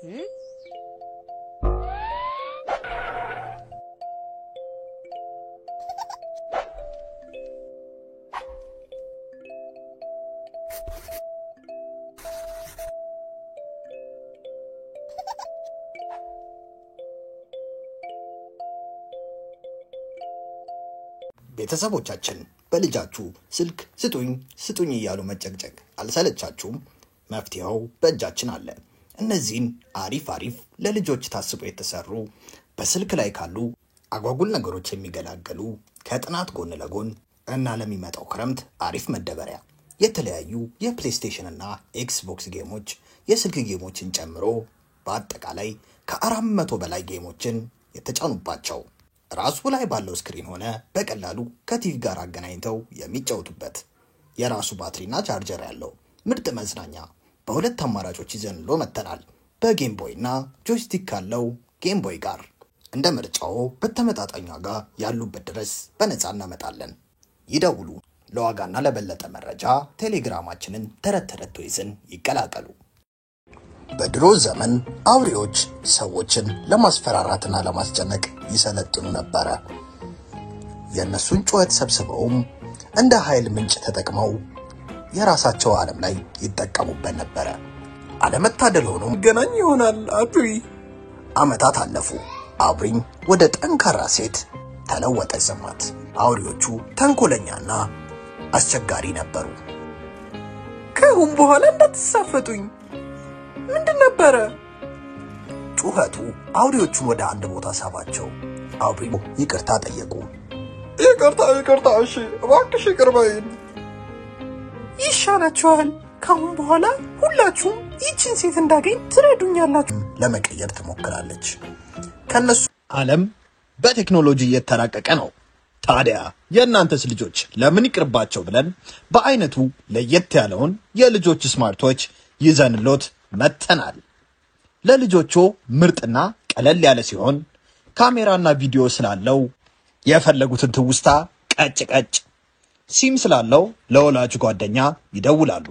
ቤተሰቦቻችን በልጃችሁ ስልክ ስጡኝ እያሉ መጨቅጨቅ አልሰለቻችሁም? መፍትሄው በእጃችን አለ። እነዚህን አሪፍ ለልጆች ታስቦ የተሰሩ በስልክ ላይ ካሉ አጓጉል ነገሮች የሚገላገሉ ከጥናት ጎን ለጎን እና ለሚመጣው ክረምት አሪፍ መደበሪያ የተለያዩ የፕሌይስቴሽን እና ኤክስቦክስ ጌሞች የስልክ ጌሞችን ጨምሮ በአጠቃላይ ከ400 በላይ ጌሞችን የተጫኑባቸው ራሱ ላይ ባለው ስክሪን ሆነ በቀላሉ ከቲቪ ጋር አገናኝተው የሚጫወቱበት የራሱ ባትሪና ቻርጀር ያለው ምርጥ መዝናኛ በሁለት አማራጮች ይዘንሎ መተናል። በጌም ቦይ እና ጆይስቲክ ካለው ጌም ቦይ ጋር እንደ ምርጫው በተመጣጣኝ ዋጋ ያሉበት ድረስ በነፃ እናመጣለን። ይደውሉ። ለዋጋና ለበለጠ መረጃ ቴሌግራማችንን ተረት ወይዘን ይቀላቀሉ። በድሮ ዘመን አውሬዎች ሰዎችን ለማስፈራራትና ለማስጨነቅ ይሰለጥኑ ነበር። የነሱን ጩኸት ሰብስበውም እንደ ኃይል ምንጭ ተጠቅመው የራሳቸው ዓለም ላይ ይጠቀሙበት ነበር። አለመታደል ሆኖ ገናኝ ይሆናል አብሪ። አመታት አለፉ። አብሪኝ ወደ ጠንካራ ሴት ተለወጠ ዘማት። አውሬዎቹ ተንኮለኛና አስቸጋሪ ነበሩ። ከሁን በኋላ እንዳትሳፈጡኝ ምንድን ነበር? ጩኸቱ አውሬዎቹን ወደ አንድ ቦታ ሳባቸው። አብሪ ይቅርታ ጠየቁ። ይቅርታ እሺ እባክሽ ይቅር በይኝ። ይሻላችኋል። ከሁን በኋላ ሁላችሁም ይህችን ሴት እንዳገኝ ትረዱኛላችሁ። ለመቀየር ትሞክራለች። ከነሱ ዓለም በቴክኖሎጂ እየተራቀቀ ነው። ታዲያ የእናንተስ ልጆች ለምን ይቅርባቸው ብለን በአይነቱ ለየት ያለውን የልጆች ስማርቶች ይዘንሎት መተናል። ለልጆቹ ምርጥና ቀለል ያለ ሲሆን ካሜራና ቪዲዮ ስላለው የፈለጉትን ትውስታ ቀጭ ሲም ስላለው ለወላጅ ጓደኛ ይደውላሉ።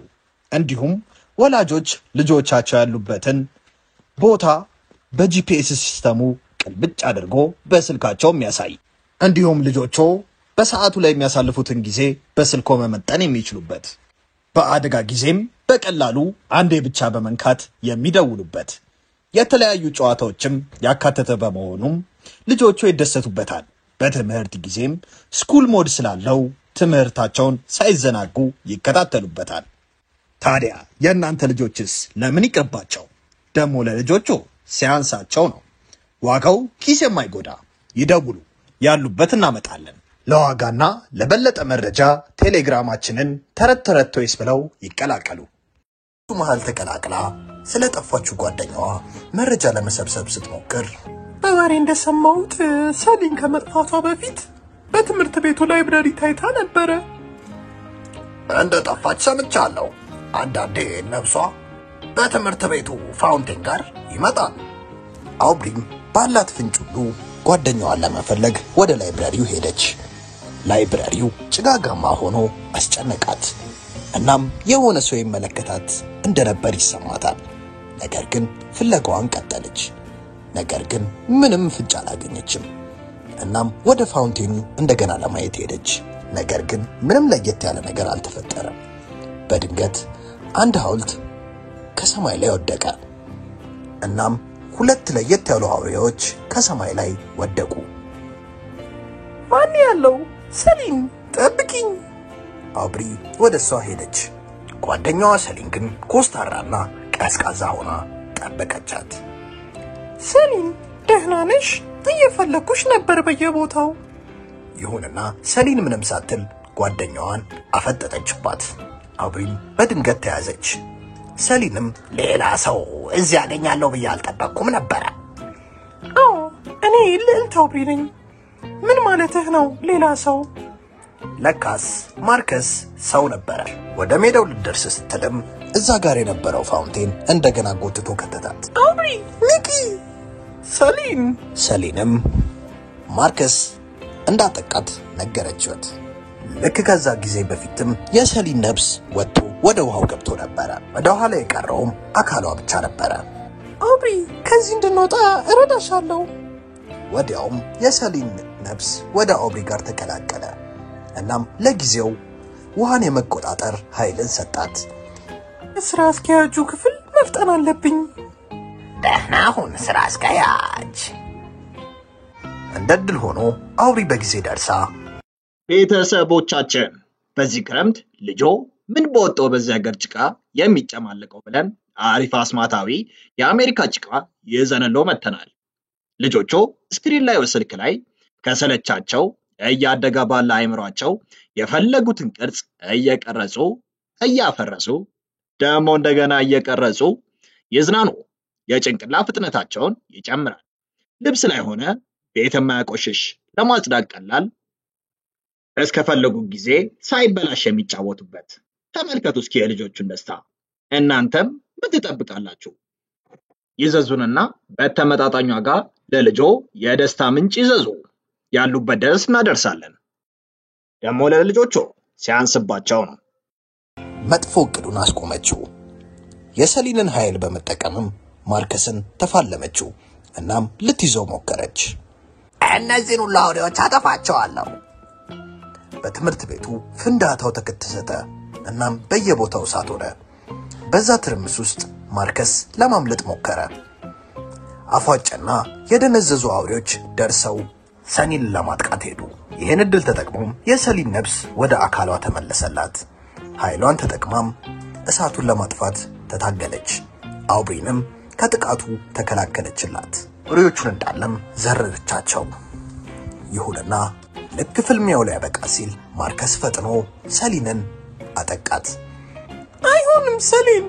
እንዲሁም ወላጆች ልጆቻቸው ያሉበትን ቦታ በጂፒኤስ ሲስተሙ ቅልብጭ አድርጎ በስልካቸው የሚያሳይ እንዲሁም ልጆቹ በሰዓቱ ላይ የሚያሳልፉትን ጊዜ በስልኮ መመጠን የሚችሉበት በአደጋ ጊዜም በቀላሉ አንዴ ብቻ በመንካት የሚደውሉበት የተለያዩ ጨዋታዎችም ያካተተ በመሆኑም ልጆቹ ይደሰቱበታል። በትምህርት ጊዜም ስኩል ሞድ ስላለው ትምህርታቸውን ሳይዘናጉ ይከታተሉበታል። ታዲያ የእናንተ ልጆችስ ለምን ይቅርባቸው? ደሞ ለልጆቹ ሲያንሳቸው ነው። ዋጋው ኪስ የማይጎዳ ይደውሉ፣ ያሉበት እናመጣለን። ለዋጋና ለበለጠ መረጃ ቴሌግራማችንን ተረት ወይስ ብለው ይቀላቀሉ። መሃል ተቀላቅላ ስለጠፋችሁ ጓደኛዋ መረጃ ለመሰብሰብ ስትሞክር በወሬ እንደሰማሁት ሰሊን ከመጥፋቷ በፊት በትምህርት ቤቱ ላይብረሪ ታይታ ነበር። እንደጠፋች ሰምቻለሁ። አንዳንዴ ነፍሷ በትምህርት ቤቱ ፋውንቴን ጋር ይመጣል። አውብሪም ባላት ፍንጭ ሁሉ ጓደኛዋን ለመፈለግ ወደ ላይብረሪው ሄደች። ላይብረሪው ጭጋጋማ ሆኖ አስጨነቃት። እናም የሆነ ሰው ይመለከታት እንደነበር ይሰማታል። ነገር ግን ፍለጋዋን ቀጠለች። ነገር ግን ምንም ፍንጭ አላገኘችም። እናም ወደ ፋውንቴኑ እንደገና ለማየት ሄደች። ነገር ግን ምንም ለየት ያለ ነገር አልተፈጠረም። በድንገት አንድ ሐውልት ከሰማይ ላይ ወደቀ። እናም ሁለት ለየት ያሉ አውሬዎች ከሰማይ ላይ ወደቁ። ማን ያለው? ሰሊን ጠብቂኝ። አብሪ ወደሷ ሄደች። ጓደኛዋ ሰሊን ግን ኮስታራና ቀዝቃዛ ሆና ጠበቀቻት። ሰሊን ደህና ነሽ? እየፈለኩሽ ነበር በየቦታው። ይሁንና ሰሊን ምንም ሳትል ጓደኛዋን አፈጠጠችባት። አብሪም በድንገት ተያዘች። ሰሊንም ሌላ ሰው እዚህ ያገኛለሁ ብዬ አልጠበቅኩም ነበር። አዎ እኔ ልዕልት አብሪ ነኝ። ምን ማለትህ ነው ሌላ ሰው? ለካስ ማርከስ ሰው ነበር። ወደ ሜዳው ልደርስ ስትልም እዛ ጋር የነበረው ፋውንቴን እንደገና ጎትቶ ከተታት። አብሪ ንቂ! ሰሊንም ማርከስ እንዳጠቃት ነገረችት። ልክ ከዛ ጊዜ በፊትም የሰሊን ነፍስ ወጥቶ ወደ ውሃው ገብቶ ነበር። ወደ ኋላ የቀረውም አካሏ ብቻ ነበር። አውብሪ ከዚህ እንድንወጣ እረዳሻለሁ። ወዲያውም የሰሊን ነፍስ ወደ አውብሪ ጋር ተቀላቀለ። እናም ለጊዜው ውሃን የመቆጣጠር ኃይልን ሰጣት። ስራ አስኪያጁ ክፍል መፍጠን አለብኝ። ደህና ሁን ስራ አስኪያጅ። እንደድል ሆኖ አውብሪ በጊዜ ደርሳ ቤተሰቦቻችን በዚህ ክረምት ልጆ ምን በወጣው በዚህ ሀገር ጭቃ የሚጨማለቀው ብለን አሪፍ አስማታዊ የአሜሪካ ጭቃ ይዘንሎ መተናል። ልጆቹ ስክሪን ላይ ወስልክ ላይ ከሰለቻቸው እያደገ ባለ አይምሯቸው የፈለጉትን ቅርጽ እየቀረጹ እያፈረሱ ደሞ እንደገና እየቀረጹ ይዝናኑ። የጭንቅላ ፍጥነታቸውን ይጨምራል። ልብስ ላይ ሆነ ቤት የማያቆሽሽ ለማጽዳት ቀላል እስከፈለጉ ጊዜ ሳይበላሽ የሚጫወቱበት። ተመልከቱ እስኪ የልጆቹን ደስታ። እናንተም ምን ትጠብቃላችሁ? ይዘዙንና በተመጣጣኝ ዋጋ ለልጆ የደስታ ምንጭ ይዘዙ። ያሉበት ድረስ እናደርሳለን። ደሞ ለልጆቹ ሲያንስባቸው ነው። መጥፎ እቅዱን አስቆመችው። የሰሊንን ኃይል በመጠቀምም ማርከስን ተፋለመችው። እናም ልትይዘው ሞከረች። እነዚህን ሁሉ አውሬዎች አጠፋቸዋለሁ። በትምህርት ቤቱ ፍንዳታው ተከተሰተ። እናም በየቦታው እሳት ሆነ። በዛ ትርምስ ውስጥ ማርከስ ለማምለጥ ሞከረ። አፏጨና የደነዘዙ አውሬዎች ደርሰው ሰኒን ለማጥቃት ሄዱ። ይህን እድል ተጠቅሞም የሰሊን ነፍስ ወደ አካሏ ተመለሰላት። ኃይሏን ተጠቅማም እሳቱን ለማጥፋት ተታገለች። አውብሪንም ከጥቃቱ ተከላከለችላት። አውሬዎቹን እንዳለም ዘረረቻቸው። ይሁንና ልክ ፍልሚያው ላይ ያበቃ ሲል ማርከስ ፈጥኖ ሰሊንን አጠቃት። አይሆንም ሰሊን፣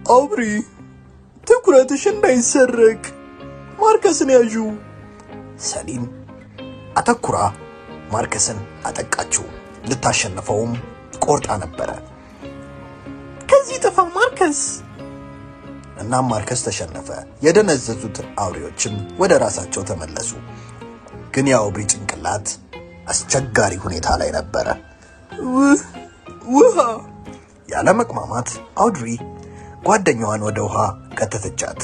አውብሪ ትኩረትሽ እንዳይሰረቅ ማርከስን ያዡ። ሰሊን አተኩራ ማርከስን አጠቃችው። ልታሸንፈውም ቆርጣ ነበረ። ከዚህ ጥፋ ማርከስ። እናም ማርከስ ተሸነፈ። የደነዘዙት አውሬዎችም ወደ ራሳቸው ተመለሱ። ግን የአውብሪ ጭንቅላት አስቸጋሪ ሁኔታ ላይ ነበረ። ውሃ ያለ መቅማማት አውድሪ ጓደኛዋን ወደ ውሃ ከተተቻት።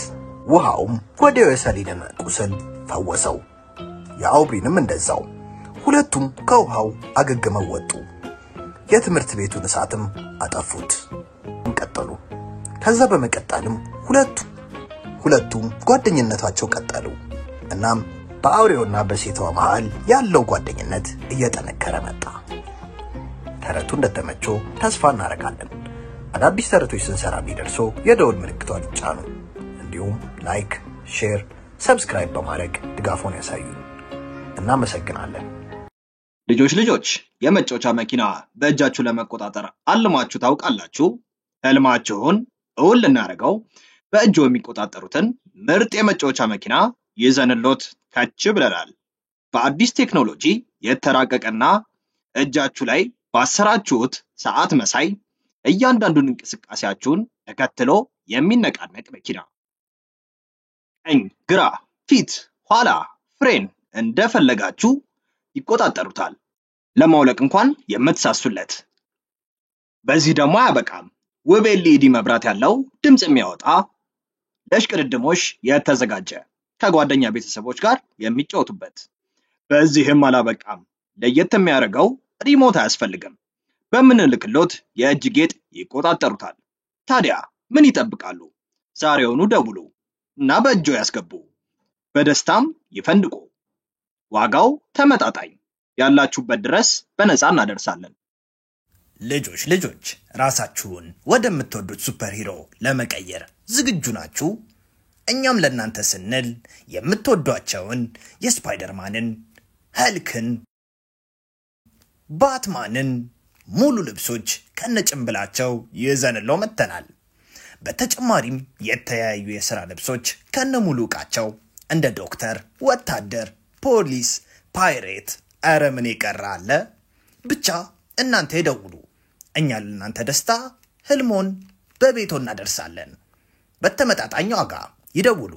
ውሃውም ወዲያው የሰሊንን ቁስል ፈወሰው። የአውብሪንም እንደዛው። ሁለቱም ከውሃው አገግመው ወጡ። የትምህርት ቤቱን እሳትም አጠፉት። ቀጠሉ። ከዛ በመቀጠልም ሁለቱም ጓደኝነታቸው ቀጠሉ። እናም በአውሬውና በሴቷ መሃል ያለው ጓደኝነት እየጠነከረ መጣ። ተረቱ እንደተመቸው ተስፋ እናደርጋለን። አዳዲስ ተረቶች ስንሰራ እንዲደርሶ የደወል ምልክቷን ይጫኑ። እንዲሁም ላይክ፣ ሼር፣ ሰብስክራይብ በማድረግ ድጋፎን ያሳዩ። እናመሰግናለን። ልጆች የመጫወቻ መኪና በእጃችሁ ለመቆጣጠር አልማችሁ ታውቃላችሁ? ህልማችሁን እውን ልናደርገው በእጆ የሚቆጣጠሩትን ምርጥ የመጫወቻ መኪና ይዘንሎት ከች ብለናል። በአዲስ ቴክኖሎጂ የተራቀቀና እጃችሁ ላይ ባሰራችሁት ሰዓት መሳይ እያንዳንዱን እንቅስቃሴያችሁን ተከትሎ የሚነቃነቅ መኪና። ቀኝ፣ ግራ፣ ፊት፣ ኋላ፣ ፍሬን እንደፈለጋችሁ ይቆጣጠሩታል። ለማውለቅ እንኳን የምትሳሱለት። በዚህ ደግሞ አያበቃም። ውብ ኤልኢዲ መብራት ያለው ድምጽ የሚያወጣ ለሽቅድድሞሽ የተዘጋጀ ከጓደኛ ቤተሰቦች ጋር የሚጫወቱበት። በዚህም አላበቃም። ለየት የሚያደርገው ሪሞት አያስፈልግም። በምንልክሎት የእጅ ጌጥ ይቆጣጠሩታል። ታዲያ ምን ይጠብቃሉ? ዛሬውኑ ደውሉ እና በእጆ ያስገቡ። በደስታም ይፈንድቁ። ዋጋው ተመጣጣኝ፣ ያላችሁበት ድረስ በነፃ እናደርሳለን። ልጆች ራሳችሁን ወደምትወዱት ሱፐር ሂሮ ለመቀየር ዝግጁ ናችሁ? እኛም ለእናንተ ስንል የምትወዷቸውን የስፓይደርማንን፣ ሀልክን፣ ባትማንን ሙሉ ልብሶች ከነጭንብላቸው ይዘንሎ መተናል። በተጨማሪም የተለያዩ የሥራ ልብሶች ከነሙሉ ዕቃቸው እንደ ዶክተር፣ ወታደር፣ ፖሊስ፣ ፓይሬት፣ ኧረ ምን ይቀር አለ። ብቻ እናንተ ይደውሉ። እኛ ለእናንተ ደስታ ህልሞን በቤቶ እናደርሳለን። በተመጣጣኝ ዋጋ ይደውሉ።